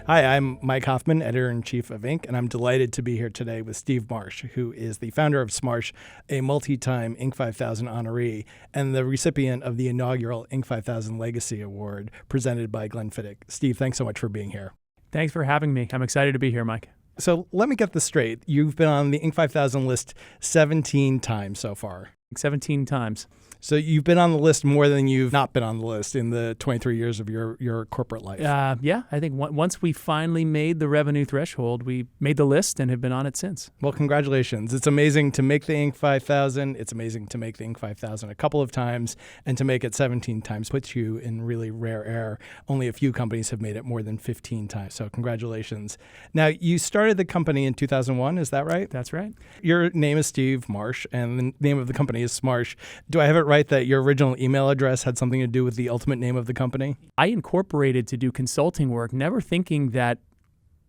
Hi, I'm Mike Hoffman, editor-in-chief of Inc., and I'm delighted to be here today with Steve Marsh, who is the founder of Smarsh, a multi-time Inc. 5000 honoree, and the recipient of the inaugural Inc. 5000 Legacy Award presented by Glenfiddich. Steve, thanks so much for being here. Thanks for having me. I'm excited to be here, Mike. So let me get this straight. You've been on the Inc. 5000 list 17 times so far. 17 times. So you've been on the list more than you've not been on the list in the 23 years of your corporate life. Yeah, I think once we finally made the revenue threshold, we made the list and have been on it since. Well, congratulations. It's amazing to make the Inc. 5000. It's amazing to make the Inc. 5000 a couple of times, and to make it 17 times puts you in really rare air. Only a few companies have made it more than 15 times, so congratulations. Now, you started the company in 2001, is that right? That's right. Your name is Steve Marsh, and the name of the company is Smarsh. Do I have it right that your original email address had something to do with the ultimate name of the company? I incorporated to do consulting work, never thinking that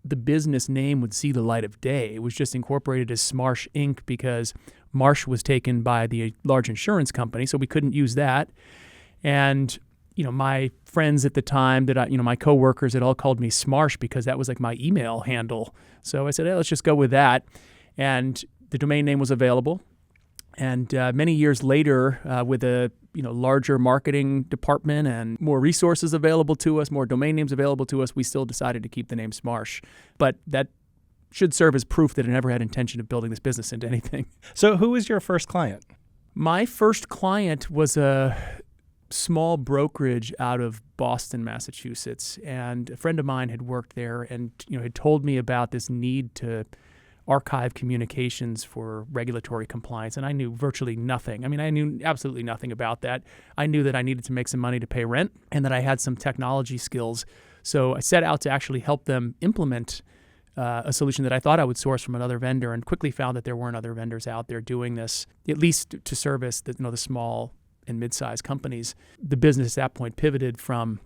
the business name would see the light of day. It was just incorporated as Smarsh Inc. because Marsh was taken by the large insurance company, so we couldn't use that. And my friends at the time my coworkers had all called me Smarsh because that was like my email handle. So I said, hey, let's just go with that. And the domain name was available. And many years later, with a larger marketing department and more resources available to us, more domain names available to us, we still decided to keep the name Smarsh. But that should serve as proof that I never had intention of building this business into anything. So who was your first client? My first client was a small brokerage out of Boston, Massachusetts. And a friend of mine had worked there and had told me about this need to archive communications for regulatory compliance, and I knew virtually nothing. I mean, I knew absolutely nothing about that. I knew that I needed to make some money to pay rent and that I had some technology skills. So I set out to actually help them implement a solution that I thought I would source from another vendor, and quickly found that there weren't other vendors out there doing this, at least to service the small and mid-sized companies. The business at that point pivoted from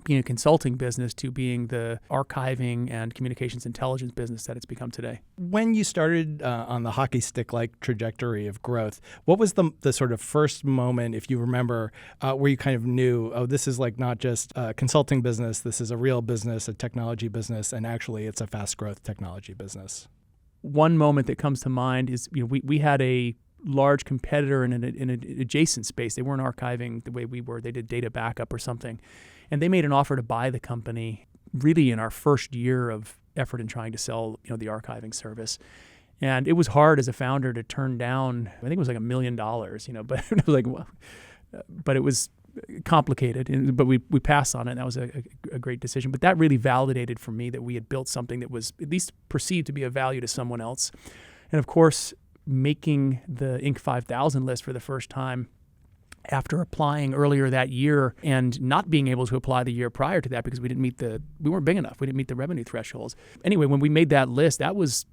being a consulting business to being the archiving and communications intelligence business that it's become today. When you started on the hockey stick-like trajectory of growth, what was the sort of first moment, if you remember, where you kind of knew, oh, this is like not just a consulting business, this is a real business, a technology business, and actually it's a fast-growth technology business? One moment that comes to mind is we had a large competitor in an adjacent space. They weren't archiving the way we were. They did data backup or something. And they made an offer to buy the company really in our first year of effort in trying to sell the archiving service. And it was hard as a founder to turn down, I think it was like $1 million, but it was like, well, but it was complicated. But we passed on it. And that was a great decision. But that really validated for me that we had built something that was at least perceived to be of value to someone else. And of course, making the Inc. 5000 list for the first time after applying earlier that year and not being able to apply the year prior to that because we weren't big enough. We didn't meet the revenue thresholds. Anyway, when we made that list, that was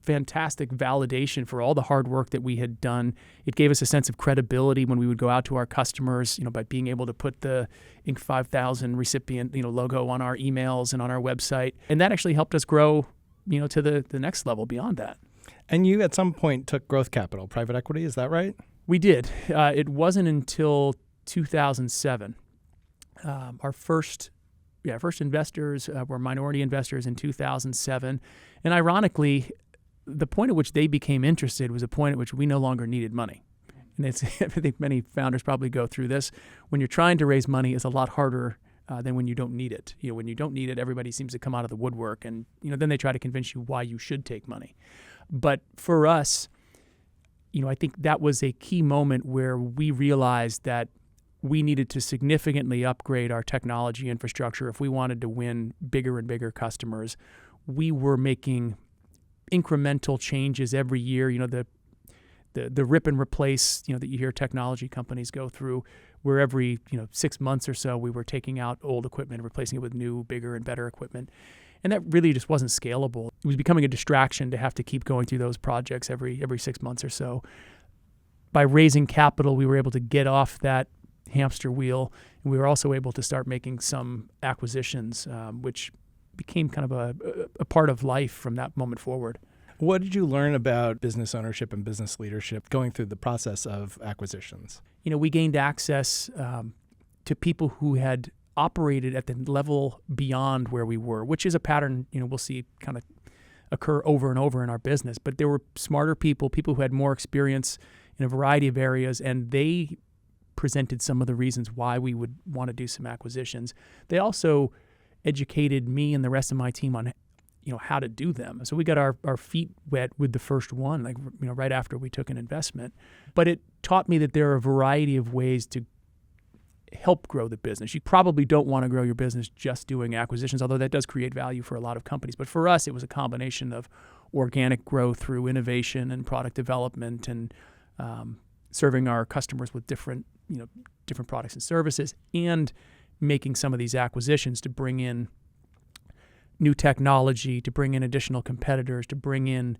fantastic validation for all the hard work that we had done. It gave us a sense of credibility when we would go out to our customers, by being able to put the Inc. 5000 recipient, logo on our emails and on our website. And that actually helped us grow, to the next level beyond that. And you at some point took growth capital, private equity, is that right? We did. It wasn't until 2007. Our first investors were minority investors in 2007. And ironically, the point at which they became interested was a point at which we no longer needed money. And I think many founders probably go through this. When you're trying to raise money, it's a lot harder than when you don't need it. When you don't need it, everybody seems to come out of the woodwork, and then they try to convince you why you should take money. But for us, I think that was a key moment where we realized that we needed to significantly upgrade our technology infrastructure if we wanted to win bigger and bigger customers. We were making incremental changes every year. The rip and replace, that you hear technology companies go through, where every 6 months or so we were taking out old equipment and replacing it with new, bigger, and better equipment. And that really just wasn't scalable. It was becoming a distraction to have to keep going through those projects every 6 months or so. By raising capital, we were able to get off that hamster wheel, and we were also able to start making some acquisitions, which became kind of a part of life from that moment forward. What did you learn about business ownership and business leadership going through the process of acquisitions? We gained access to people who had operated at the level beyond where we were, which is a pattern, we'll see kind of occur over and over in our business. But there were smarter people who had more experience in a variety of areas, and they presented some of the reasons why we would want to do some acquisitions. They also educated me and the rest of my team on how to do them. So we got our feet wet with the first one, right after we took an investment. But it taught me that there are a variety of ways to help grow the business. You probably don't want to grow your business just doing acquisitions, although that does create value for a lot of companies. But for us, it was a combination of organic growth through innovation and product development and serving our customers with different products and services, and making some of these acquisitions to bring in new technology, to bring in additional competitors, to bring in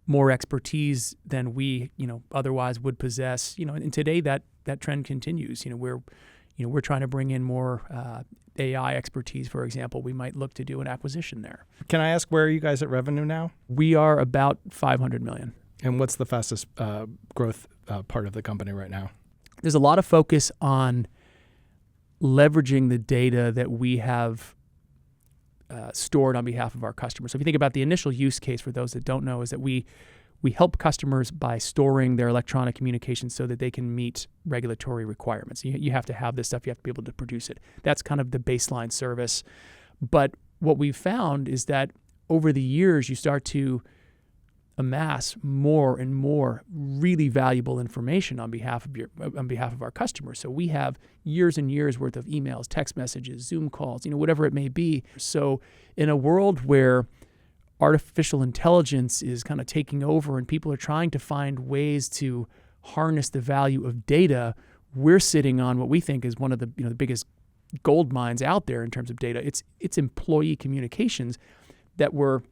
more expertise than we, otherwise would possess. And today that trend continues. We're trying to bring in more AI expertise, for example. We might look to do an acquisition there. Can I ask, where are you guys at revenue now? We are about $500 million. And what's the fastest growth part of the company right now? There's a lot of focus on leveraging the data that we have stored on behalf of our customers. So if you think about the initial use case, for those that don't know, is that we help customers by storing their electronic communications so that they can meet regulatory requirements. You have to have this stuff. You have to be able to produce it. That's kind of the baseline service. But what we've found is that over the years, you start to amass more and more really valuable information on behalf of our customers. So we have years and years worth of emails, text messages, Zoom calls, whatever it may be. So in a world where artificial intelligence is kind of taking over and people are trying to find ways to harness the value of data, we're sitting on what we think is one of the the biggest gold mines out there in terms of data. It's employee communications that were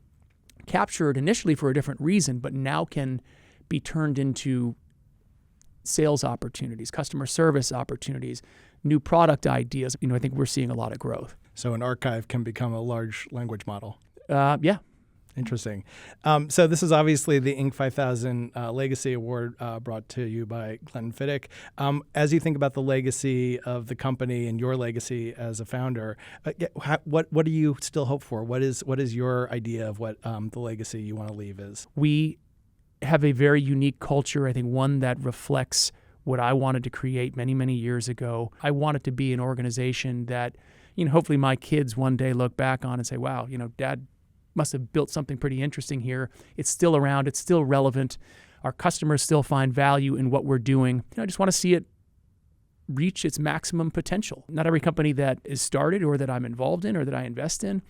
captured initially for a different reason, but now can be turned into sales opportunities, customer service opportunities, new product ideas. I think we're seeing a lot of growth. So an archive can become a large language model. Yeah. Interesting. So this is obviously the Inc. 5000 Legacy Award brought to you by Glenfiddich. As you think about the legacy of the company and your legacy as a founder, what do you still hope for? What is your idea of what the legacy you want to leave is? We have a very unique culture, I think one that reflects what I wanted to create many, many years ago. I want it to be an organization that, hopefully my kids one day look back on and say, wow, Dad must have built something pretty interesting here. It's still around. It's still relevant. Our customers still find value in what we're doing. I just want to see it reach its maximum potential. Not every company that is started or that I'm involved in or that I invest in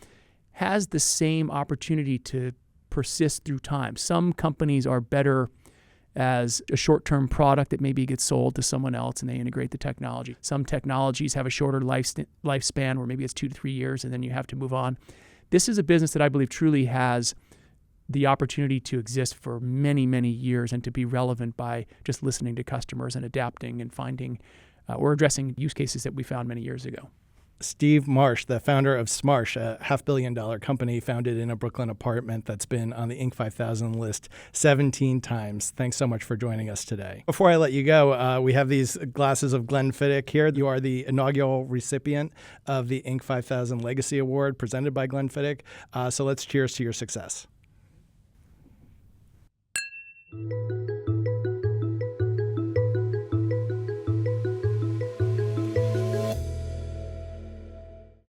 has the same opportunity to persist through time. Some companies are better as a short-term product that maybe gets sold to someone else and they integrate the technology. Some technologies have a shorter lifespan where maybe it's 2 to 3 years and then you have to move on. This is a business that I believe truly has the opportunity to exist for many, many years and to be relevant by just listening to customers and adapting and finding or addressing use cases that we found many years ago. Steve Marsh, the founder of Smarsh, a $500 million company founded in a Brooklyn apartment that's been on the Inc. 5000 list 17 times. Thanks so much for joining us today. Before I let you go, we have these glasses of Glenfiddich here. You are the inaugural recipient of the Inc. 5000 Legacy Award presented by Glenfiddich. So let's cheers to your success.